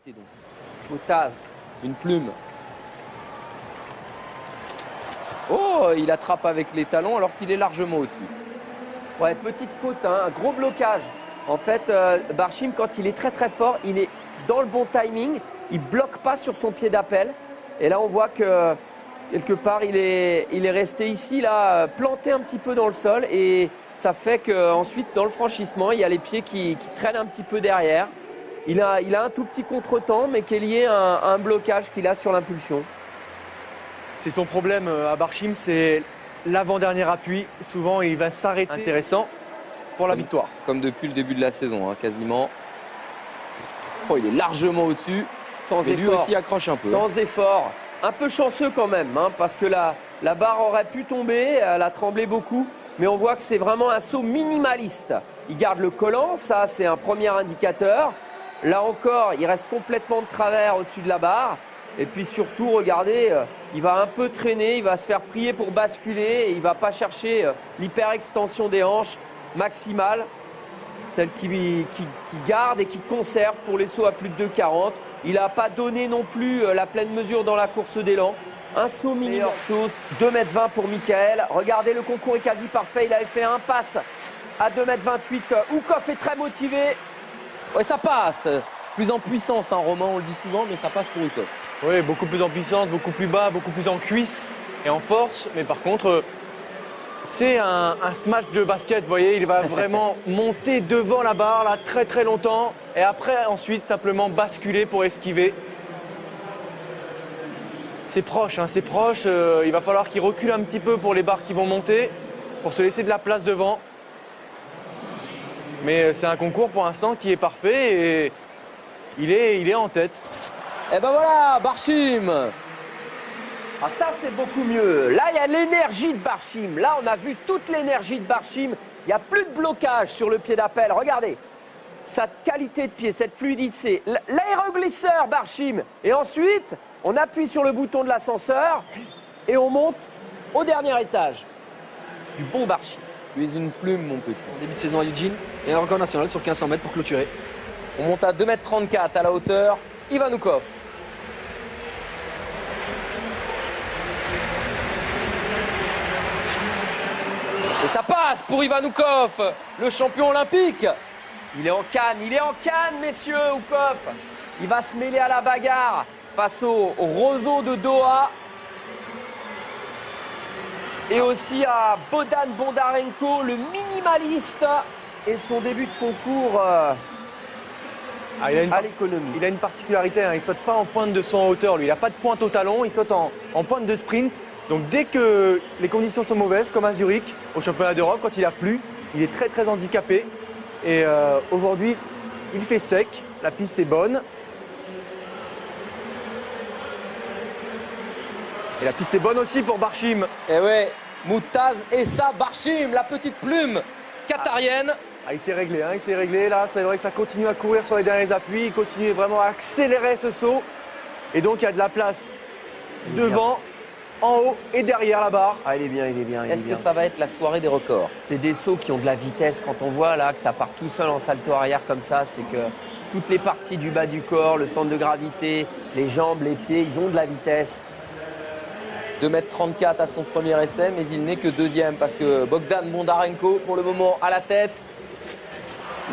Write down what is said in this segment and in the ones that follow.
qualité donc. Moutaz. Une plume. Oh, il attrape avec les talons alors qu'il est largement au-dessus. Ouais, petite faute, hein, un gros blocage. En fait, Barshim, quand il est très très fort, il est dans le bon timing. Il bloque pas sur son pied d'appel. Et là, on voit que quelque part, il est resté ici, là, planté un petit peu dans le sol. Et ça fait qu'ensuite, dans le franchissement, il y a les pieds qui traînent un petit peu derrière. Il a un tout petit contretemps, mais qui est lié à un blocage qu'il a sur l'impulsion. C'est son problème à Barshim, c'est l'avant-dernier appui. Souvent, il va s'arrêter. Intéressant pour la victoire. Comme depuis le début de la saison, hein, quasiment. Oh, il est largement au-dessus. Sans Mais effort. lui aussi accroche un peu. Sans effort. Un peu chanceux quand même, hein, parce que la barre aurait pu tomber, elle a tremblé beaucoup. Mais on voit que c'est vraiment un saut minimaliste. Il garde le collant, ça c'est un premier indicateur. Là encore, il reste complètement de travers au-dessus de la barre. Et puis surtout, regardez, il va un peu traîner, il va se faire prier pour basculer. Et il ne va pas chercher l'hyper-extension des hanches maximale, celle qui garde et qui conserve pour les sauts à plus de 2,40. Il n'a pas donné non plus la pleine mesure dans la course d'élan. Un saut mini sauce, 2,20 m pour Michael. Regardez, le concours est quasi parfait. Il avait fait un pass à 2,28 m. Oukov est très motivé. Ouais, ça passe. Plus en puissance, hein, Romain, on le dit souvent, mais ça passe pour Oukov. Oui, beaucoup plus en puissance, beaucoup plus bas, beaucoup plus en cuisse et en force. Mais par contre, c'est un smash de basket, vous voyez, il va vraiment monter devant la barre là très très longtemps et après ensuite simplement basculer pour esquiver. C'est proche, hein, c'est proche, il va falloir qu'il recule un petit peu pour les barres qui vont monter, pour se laisser de la place devant. Mais c'est un concours pour l'instant qui est parfait et il est en tête. Et ben voilà, Barshim. Ah, ça, c'est beaucoup mieux. Là, il y a l'énergie de Barshim. Là, on a vu toute l'énergie de Barshim. Il n'y a plus de blocage sur le pied d'appel. Regardez, sa qualité de pied, cette fluidité. L'aéroglisseur Barshim. Et ensuite, on appuie sur le bouton de l'ascenseur et on monte au dernier étage du bon Barshim. Tu es une plume, mon petit. Début de saison à Eugene et un record national sur 1500 mètres pour clôturer. On monte à 2,34 m à la hauteur. Ivanoukov. Et ça passe pour Ivanoukov, le champion olympique. Il est en canne, messieurs, Oukov. Il va se mêler à la bagarre face au roseau de Doha. Et aussi à Bohdan Bondarenko, le minimaliste. Et son début de concours à l'économie. Il a une particularité, hein, il ne saute pas en pointe de son hauteur, lui. Il n'a pas de pointe au talon, il saute en pointe de sprint. Donc dès que les conditions sont mauvaises, comme à Zurich, au championnat d'Europe, quand il a plu, il est très très handicapé. Et aujourd'hui, il fait sec, la piste est bonne. Et la piste est bonne aussi pour Barshim. Et ouais, Moutaz et ça, Barshim, la petite plume qatarienne. Ah, il s'est réglé, hein, il s'est réglé. Là, c'est vrai que ça continue à courir sur les derniers appuis. Il continue vraiment à accélérer ce saut. Et donc, il y a de la place devant, en haut et derrière la barre. Ah, il est bien, il est bien. Est-ce que ça va être la soirée des records? C'est des sauts qui ont de la vitesse. Quand on voit là que ça part tout seul en salto arrière comme ça, c'est que toutes les parties du bas du corps, le centre de gravité, les jambes, les pieds, ils ont de la vitesse. 2,34 m à son premier essai, mais il n'est que deuxième parce que Bogdan Bondarenko, pour le moment, à la tête.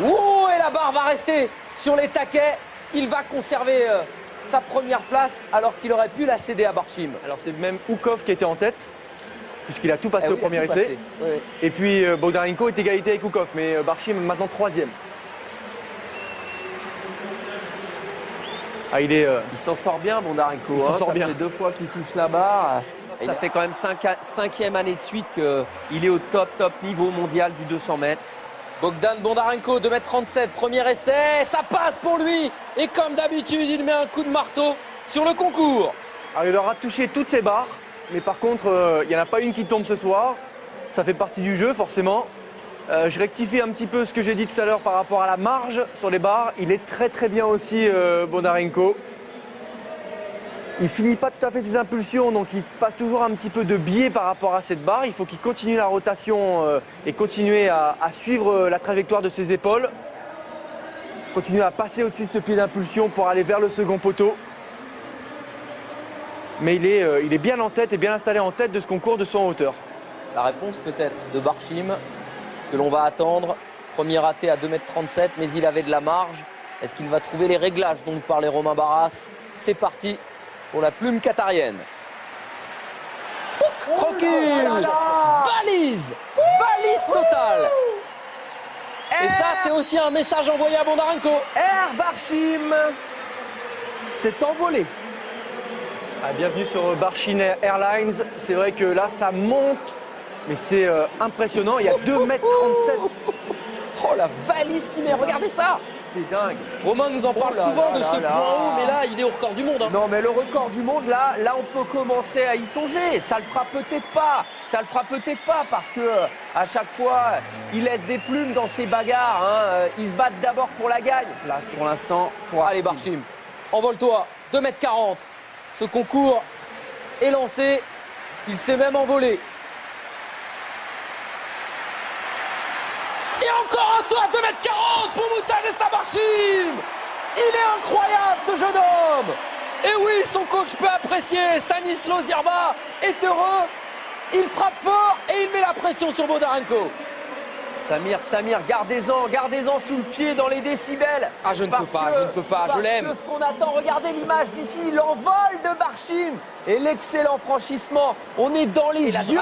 Oh, et la barre va rester sur les taquets. Il va conserver sa première place alors qu'il aurait pu la céder à Barshim. Alors, c'est même Oukov qui était en tête, puisqu'il a tout passé au premier essai. Oui. Et puis, Bondarenko est égalité avec Oukov, mais Barshim maintenant troisième. Ah, il s'en sort bien, Bondarenko. Il s'en sort ça bien. fait 2 fois qu'il touche la barre. Ça fait quand même 5e année de suite qu'il est au top niveau mondial du 200 mètres. Bogdan Bondarenko, 2,37 m, premier essai, ça passe pour lui. Et comme d'habitude, il met un coup de marteau sur le concours. Alors, il aura touché toutes ses barres, mais par contre, il n'y en a pas une qui tombe ce soir. Ça fait partie du jeu, forcément. Je rectifie un petit peu ce que j'ai dit tout à l'heure par rapport à la marge sur les barres. Il est très très bien aussi, Bondarenko. Il finit pas tout à fait ses impulsions, donc il passe toujours un petit peu de biais par rapport à cette barre. Il faut qu'il continue la rotation et continuer à suivre la trajectoire de ses épaules. continuer à passer au-dessus de ce pied d'impulsion pour aller vers le second poteau. Mais il est bien en tête et bien installé en tête de ce concours de saut en hauteur. La réponse peut-être de Barchim, que l'on va attendre. Premier raté à 2,37 m, mais il avait de la marge. Est-ce qu'il va trouver les réglages dont nous parlait Romain Barras? C'est parti pour la plume qatarienne. Tranquille, valise totale. Et ça, c'est aussi un message envoyé à Bondarenko. Air Barchim s'est envolé. Ah, bienvenue sur Barchim Airlines. C'est vrai que là, ça monte, mais c'est impressionnant. Il y a 2,37 m. Oh, la valise qu'il met, regardez ça. C'est dingue. Romain nous en parle souvent de ce point haut, mais là, il est au record du monde. Hein. Non, mais le record du monde, là, on peut commencer à y songer. Ça le fera peut-être pas. Ça le fera peut-être pas parce que à chaque fois, il laisse des plumes dans ses bagarres. Hein. Ils se battent d'abord pour la gagne. Là, pour l'instant, pour Allez, Barchim, envole-toi. 2,40 m. Ce concours est lancé. Il s'est même envolé. Et encore un saut à 2,40 m pour Moutaz Barchim. Il est incroyable, ce jeune homme. Et oui, son coach peut apprécier. Stanislas Zierba est heureux. Il frappe fort et il met la pression sur Bondarenko. Samir, gardez-en sous le pied dans les décibels. Ah, je ne peux pas, je l'aime. Parce que ce qu'on attend, regardez l'image d'ici, l'envol de Barchim et l'excellent franchissement. On est dans les yeux.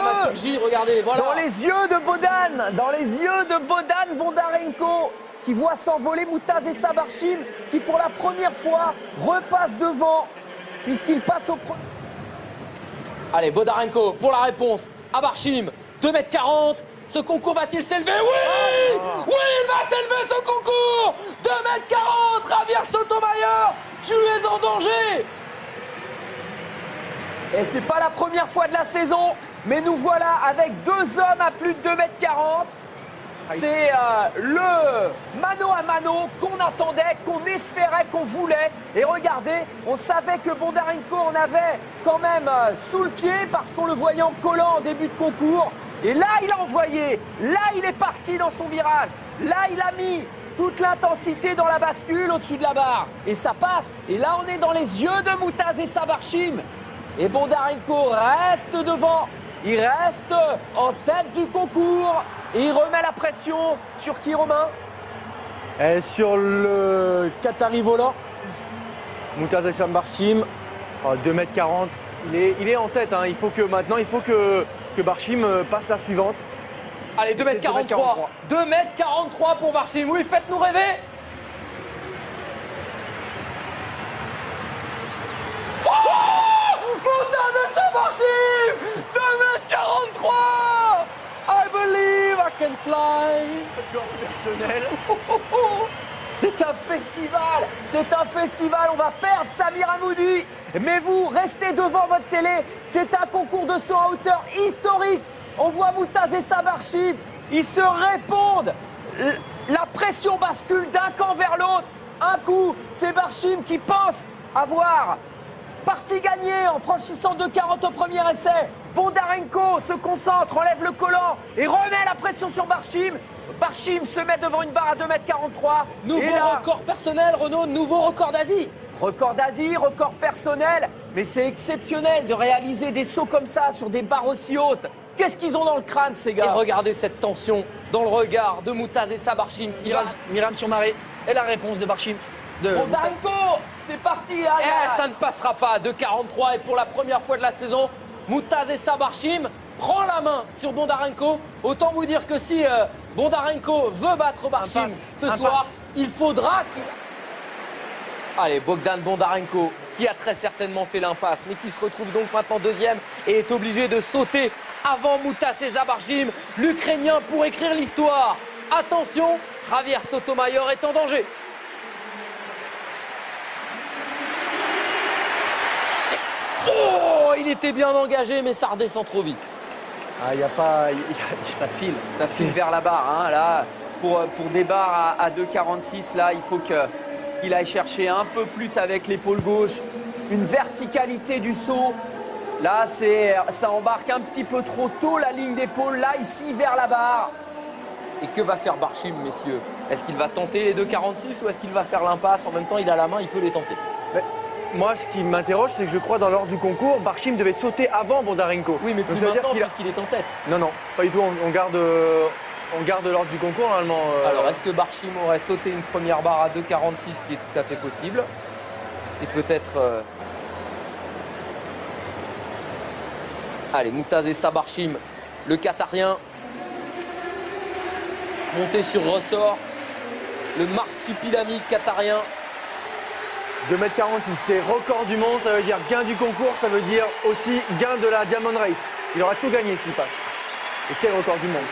Regardez, voilà. Dans les yeux de Bohdan Bondarenko qui voit s'envoler Moutaz Barchim qui pour la première fois repasse devant puisqu'il passe au premier. Allez, Bondarenko pour la réponse à Barchim. 2,40 m. Ce concours va-t-il s'élever? Oui! Oui, il va s'élever ce concours! 2,40 m, Javier Sotomayor, tu es en danger! Et c'est pas la première fois de la saison, mais nous voilà avec deux hommes à plus de 2,40 m. C'est le mano à mano qu'on attendait, qu'on espérait, qu'on voulait. Et regardez, on savait que Bondarenko en avait quand même sous le pied parce qu'on le voyait en collant en début de concours. Et là, il a envoyé. Là, il est parti dans son virage. Là, il a mis toute l'intensité dans la bascule au-dessus de la barre. Et ça passe. Et là, on est dans les yeux de Moutaz Barchim. Et Bondarenko reste devant. Il reste en tête du concours. Et il remet la pression sur qui, Romain? Et sur le Qatari volant, Moutaz Barchim, 2,40 m. Il est en tête. Hein. Il faut que Barchim passe la suivante. Allez, 2,43 m. 2,43 m pour Barchim. Oui, faites-nous rêver. Oh, Moutaz Barchim, 2,43 m. I believe I can fly. Personnel. C'est un festival, on va perdre Samir Hamoudi. Mais vous, restez devant votre télé, c'est un concours de saut en hauteur historique. On voit Moutaz Barchim, ils se répondent. La pression bascule d'un camp vers l'autre. Un coup, c'est Barchim qui pense avoir partie gagnée en franchissant 2,40 au premier essai. Bondarenko se concentre, enlève le collant et remet la pression sur Barchim. Barchim se met devant une barre à 2,43 m. Nouveau record personnel, Renaud, nouveau record d'Asie. Record d'Asie, record personnel. Mais c'est exceptionnel de réaliser des sauts comme ça sur des barres aussi hautes. Qu'est-ce qu'ils ont dans le crâne, ces gars? Et regardez cette tension dans le regard de Moutaz Barchim qui va... Myriam sur marée. Et la réponse de Barchim. Bondarenko, c'est parti. Ça ne passera pas. 2,43 et pour la première fois de la saison, Moutaz Barchim prend la main sur Bondarenko. Autant vous dire que si Bondarenko veut battre Barchim ce soir, il faudra qu'il... Allez, Bogdan Bondarenko qui a très certainement fait l'impasse, mais qui se retrouve donc maintenant deuxième et est obligé de sauter avant Moutaz Barchim. L'Ukrainien pour écrire l'histoire. Attention, Javier Sotomayor est en danger. Oh, il était bien engagé, mais ça redescend trop vite. Ah, il n'y a pas... Ça file vers la barre. Hein. Là, pour des barres à 2,46, là, il faut qu'il aille chercher un peu plus avec l'épaule gauche. Une verticalité du saut. Là, ça embarque un petit peu trop tôt la ligne d'épaule. Là, ici, vers la barre. Et que va faire Barshim, messieurs? Est-ce qu'il va tenter les 2,46 ou est-ce qu'il va faire l'impasse? En même temps, il a la main, il peut les tenter. Mais moi, ce qui m'interroge, c'est que je crois dans l'ordre du concours, Barshim devait sauter avant Bondarenko. Oui, mais plus maintenant, puisqu'il est en tête. Non, non, pas du tout. On garde l'ordre du concours, normalement. Alors, est-ce que Barshim aurait sauté une première barre à 2,46, qui est tout à fait possible? Et peut-être... Allez, Moutaz Essa Barshim, le Qatarien, monté sur ressort, le marsupilami qatarien. 2,46 m, c'est record du monde, ça veut dire gain du concours, ça veut dire aussi gain de la Diamond Race. Il aura tout gagné s'il passe. Et quel record du monde?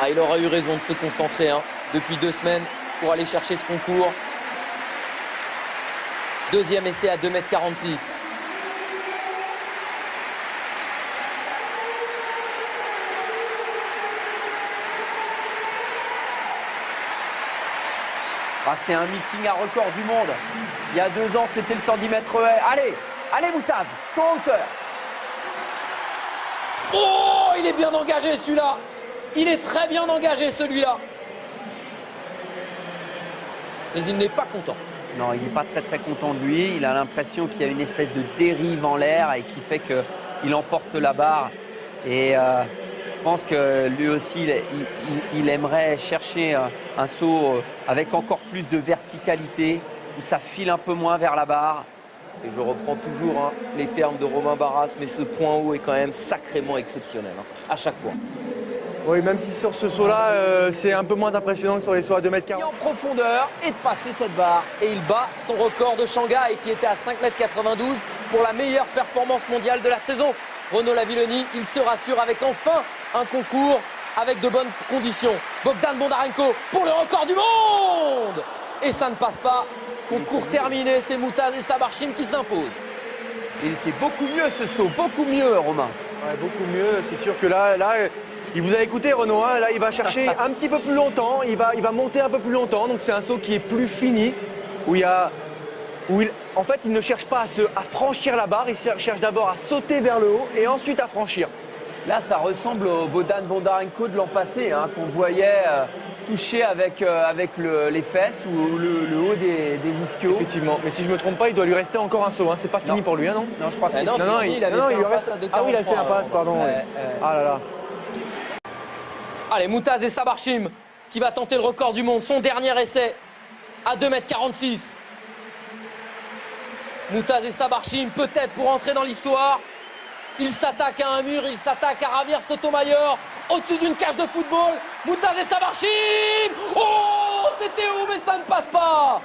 Ah, il aura eu raison de se concentrer depuis 2 semaines pour aller chercher ce concours. Deuxième essai à 2,46 m. Ah, c'est un meeting à record du monde. Il y a 2 ans, c'était le 110 mètres haies. Allez, allez Moutaz, son hauteur. Oh, il est bien engagé celui-là. Il est très bien engagé celui-là. Mais il n'est pas content. Non, il n'est pas très content de lui. Il a l'impression qu'il y a une espèce de dérive en l'air et qui fait qu'il emporte la barre. Et je pense que lui aussi, il aimerait chercher un saut avec encore plus de verticalité, où ça file un peu moins vers la barre. Et je reprends toujours les termes de Romain Barras, mais ce point haut est quand même sacrément exceptionnel, à chaque fois. Oui, même si sur ce saut-là, c'est un peu moins impressionnant que sur les sauts à 2,40 m. En profondeur et de passer cette barre. Et il bat son record de Shanghai qui était à 5,92 m pour la meilleure performance mondiale de la saison. Renaud Lavillenie, il se rassure avec enfin un concours avec de bonnes conditions. Bogdan Bondarenko pour le record du monde. Et ça ne passe pas. Concours terminé, c'est Moutaz Essa Barshim qui s'impose. Il était beaucoup mieux ce saut, beaucoup mieux Romain. Ouais, beaucoup mieux, c'est sûr que là, il vous a écouté Renaud, là il va chercher un petit peu plus longtemps, il va monter un peu plus longtemps, donc c'est un saut qui est plus fini, en fait il ne cherche pas à franchir la barre, il cherche d'abord à sauter vers le haut et ensuite à franchir. Là ça ressemble au Bogdan Bondarenko de l'an passé, qu'on voyait toucher avec les fesses ou le haut des ischios. Effectivement, mais si je ne me trompe pas, il doit lui rester encore un saut, c'est pas fini pour lui, non? Non, je crois que c'est non, il avait fait un passe à 2,43. Ah oui, il a fait un passe, pardon. Ah là là. Allez, Moutaz Essa Barshim qui va tenter le record du monde, son dernier essai à 2,46 m. Moutaz Essa Barshim, peut-être pour entrer dans l'histoire. Il s'attaque à un mur, il s'attaque à Javier Sotomayor au-dessus d'une cage de football. Moutaz Essa Barshim. Oh, c'était haut, mais ça ne passe pas.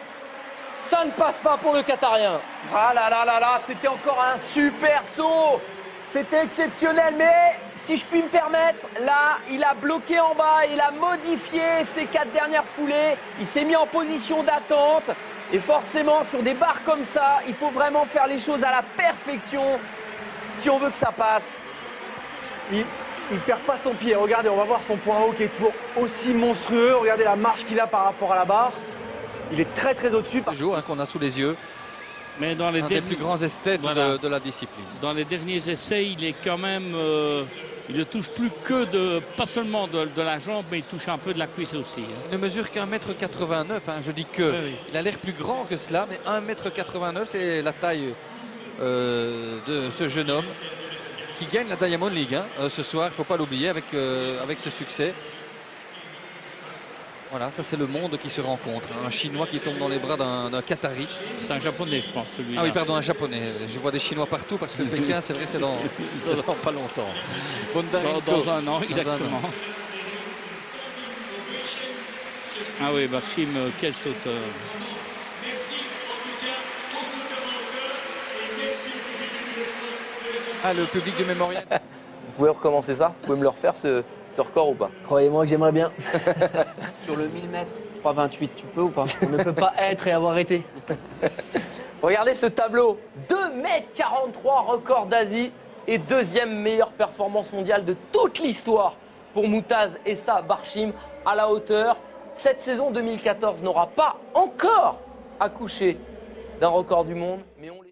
Ça ne passe pas pour le Qatarien. Ah là là là là, c'était encore un super saut. C'était exceptionnel, mais si je puis me permettre, là, il a bloqué en bas, il a modifié ses 4 dernières foulées, il s'est mis en position d'attente. Et forcément, sur des barres comme ça, il faut vraiment faire les choses à la perfection si on veut que ça passe. Il ne perd pas son pied. Regardez, on va voir son point haut qui est toujours aussi monstrueux. Regardez la marche qu'il a par rapport à la barre. Il est très au-dessus. Jour qu'on a sous les yeux. Mais dans les des plus grands esthètes de la discipline. Dans les derniers essais, il est quand même... il ne touche plus que pas seulement de la jambe, mais il touche un peu de la cuisse aussi. Il ne mesure qu'1,89 m. Je dis que. Oui. Il a l'air plus grand que cela, mais 1,89 m, c'est la taille de ce jeune homme qui gagne la Diamond League ce soir. Il ne faut pas l'oublier avec ce succès. Voilà, ça c'est le monde qui se rencontre. Un Chinois qui tombe dans les bras d'un Qatari. C'est un Japonais, je pense, celui-là. Ah oui, pardon, un Japonais. Je vois des Chinois partout parce que Pékin, c'est vrai, c'est dans pas longtemps. Dans un an, exactement. Ah oui, Barshim, quel sauteur. Ah, le public du Mémorial. Vous pouvez recommencer ça? Vous pouvez me le refaire ce record ou pas? Croyez-moi que j'aimerais bien. Sur le 1000 mètres, 3,28, tu peux ou pas? On ne peut pas être et avoir été. Regardez ce tableau. 2,43 m, record d'Asie et deuxième meilleure performance mondiale de toute l'histoire pour Moutaz Essa Barshim à la hauteur. Cette saison 2014 n'aura pas encore accouché d'un record du monde, mais on les...